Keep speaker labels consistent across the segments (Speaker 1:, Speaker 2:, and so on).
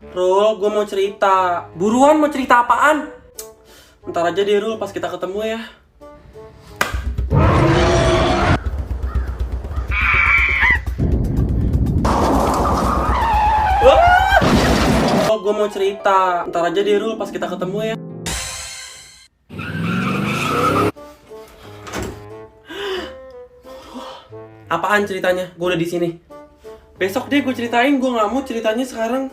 Speaker 1: Rul, gue mau cerita. Buruan, mau cerita apaan? Ntar aja deh Rul, pas kita ketemu ya. Rul, gue mau cerita. Ntar aja deh Rul, pas kita ketemu ya. Apaan ceritanya? Gue udah di sini. Besok deh gue ceritain, gue nggak mau ceritanya sekarang.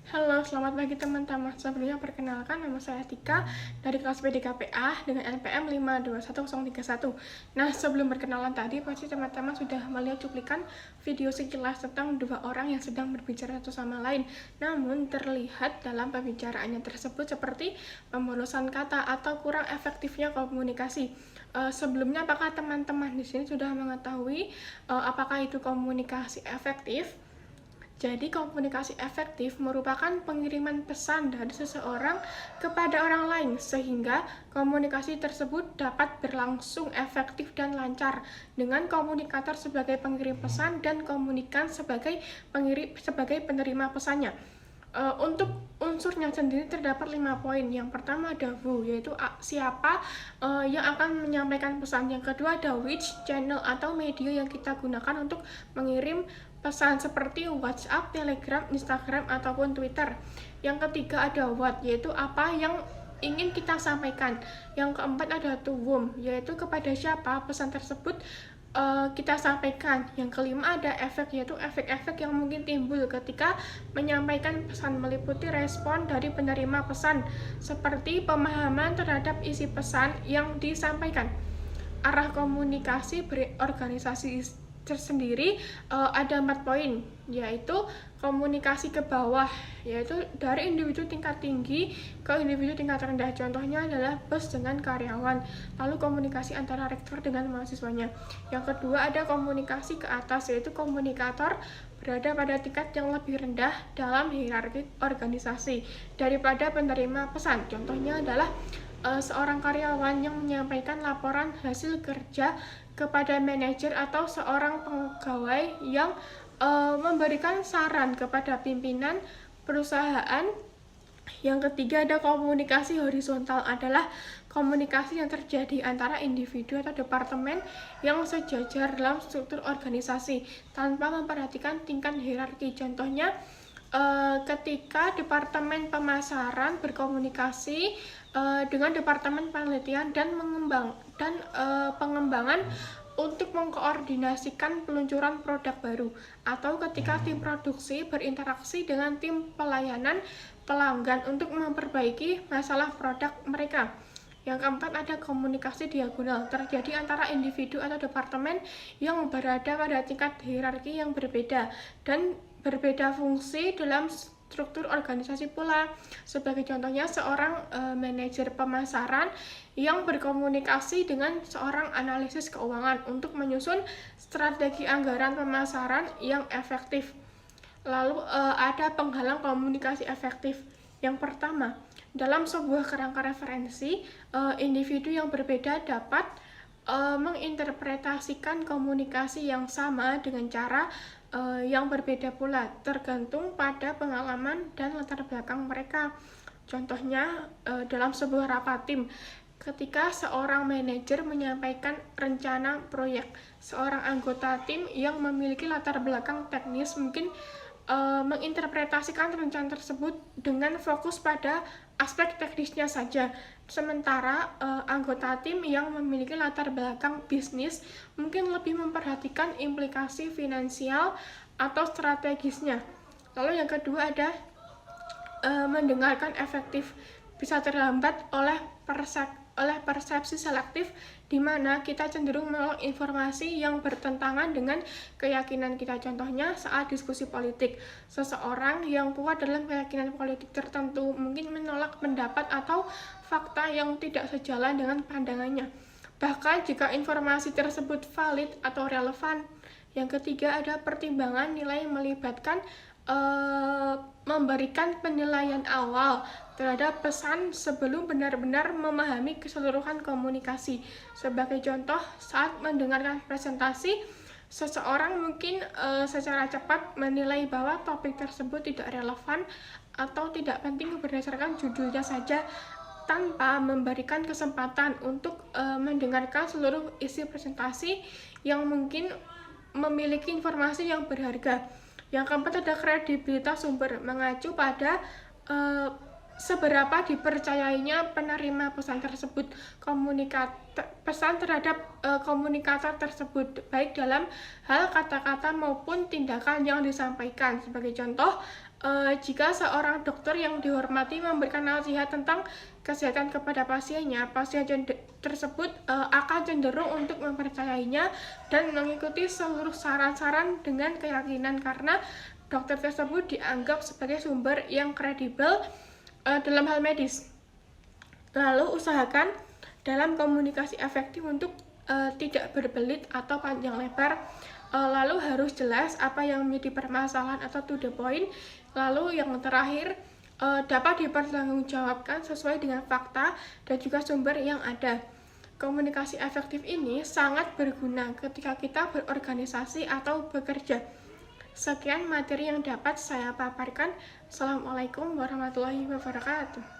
Speaker 2: Halo, selamat pagi teman-teman. Sebelumnya perkenalkan, nama saya Tika dari kelas BDKPA dengan NPM 521031. Nah, sebelum perkenalan tadi, pasti teman-teman sudah melihat cuplikan video sekilas tentang dua orang yang sedang berbicara satu sama lain. Namun, terlihat dalam pembicaraannya tersebut seperti pemborosan kata atau kurang efektifnya komunikasi. Sebelumnya, apakah teman-teman di sini sudah mengetahui apakah itu komunikasi efektif? Jadi, komunikasi efektif merupakan pengiriman pesan dari seseorang kepada orang lain, sehingga komunikasi tersebut dapat berlangsung efektif dan lancar dengan komunikator sebagai pengirim pesan dan komunikan sebagai penerima pesannya. Untuk unsurnya sendiri terdapat 5 poin. Yang pertama ada who, yaitu siapa yang akan menyampaikan pesan. Yang kedua ada which, channel atau media yang kita gunakan untuk mengirim pesan seperti WhatsApp, Telegram, Instagram, ataupun Twitter. Yang ketiga ada what, yaitu apa yang ingin kita sampaikan. Yang keempat ada to whom, yaitu kepada siapa pesan tersebut kita sampaikan. Yang kelima ada efek, yaitu efek-efek yang mungkin timbul ketika menyampaikan pesan, meliputi respon dari penerima pesan seperti pemahaman terhadap isi pesan yang disampaikan. Arah komunikasi berorganisasi tersendiri ada 4 poin, yaitu komunikasi ke bawah, yaitu dari individu tingkat tinggi ke individu tingkat rendah. Contohnya adalah bos dengan karyawan, lalu komunikasi antara rektor dengan mahasiswanya. Yang kedua ada komunikasi ke atas, yaitu komunikator berada pada tingkat yang lebih rendah dalam hierarki organisasi daripada penerima pesan. Contohnya adalah seorang karyawan yang menyampaikan laporan hasil kerja kepada manajer atau seorang pegawai yang memberikan saran kepada pimpinan perusahaan. Yang ketiga ada komunikasi horizontal, adalah komunikasi yang terjadi antara individu atau departemen yang sejajar dalam struktur organisasi tanpa memperhatikan tingkat hierarki. Contohnya ketika departemen pemasaran berkomunikasi dengan departemen penelitian dan pengembangan untuk mengkoordinasikan peluncuran produk baru, atau ketika tim produksi berinteraksi dengan tim pelayanan pelanggan untuk memperbaiki masalah produk mereka. Yang keempat ada komunikasi diagonal, terjadi antara individu atau departemen yang berada pada tingkat hierarki yang berbeda dan berbeda fungsi dalam struktur organisasi pula. Sebagai contohnya seorang manajer pemasaran yang berkomunikasi dengan seorang analisis keuangan untuk menyusun strategi anggaran pemasaran yang efektif. Lalu ada penghalang komunikasi efektif. Yang pertama, dalam sebuah kerangka referensi, individu yang berbeda dapat menginterpretasikan komunikasi yang sama dengan cara yang berbeda pula, tergantung pada pengalaman dan latar belakang mereka. Contohnya dalam sebuah rapat tim, ketika seorang manajer menyampaikan rencana proyek, seorang anggota tim yang memiliki latar belakang teknis mungkin menginterpretasikan rencana tersebut dengan fokus pada aspek teknisnya saja, sementara anggota tim yang memiliki latar belakang bisnis mungkin lebih memperhatikan implikasi finansial atau strategisnya. Lalu yang kedua ada mendengarkan efektif, bisa terhambat oleh persepsi selektif, di mana kita cenderung menolak informasi yang bertentangan dengan keyakinan kita. Contohnya saat diskusi politik, seseorang yang kuat dalam keyakinan politik tertentu mungkin menolak pendapat atau fakta yang tidak sejalan dengan pandangannya, bahkan jika informasi tersebut valid atau relevan. Yang ketiga ada pertimbangan nilai, melibatkan memberikan penilaian awal terhadap pesan sebelum benar-benar memahami keseluruhan komunikasi. Sebagai contoh, saat mendengarkan presentasi, seseorang mungkin secara cepat menilai bahwa topik tersebut tidak relevan atau tidak penting berdasarkan judulnya saja, tanpa memberikan kesempatan untuk mendengarkan seluruh isi presentasi yang mungkin memiliki informasi yang berharga. Yang keempat ada kredibilitas sumber, mengacu pada seberapa dipercayainya penerima pesan tersebut, pesan terhadap komunikator tersebut, baik dalam hal kata-kata maupun tindakan yang disampaikan. Sebagai contoh, jika seorang dokter yang dihormati memberikan nasihat tentang kesehatan kepada pasiennya, pasien tersebut akan cenderung untuk mempercayainya dan mengikuti seluruh saran-saran dengan keyakinan karena dokter tersebut dianggap sebagai sumber yang kredibel dalam hal medis. Lalu usahakan dalam komunikasi efektif untuk tidak berbelit atau panjang lebar. Lalu harus jelas apa yang menjadi permasalahan atau to the point. Lalu yang terakhir, dapat dipertanggungjawabkan sesuai dengan fakta dan juga sumber yang ada. Komunikasi efektif ini sangat berguna ketika kita berorganisasi atau bekerja. Sekian materi yang dapat saya paparkan. Assalamualaikum warahmatullahi wabarakatuh.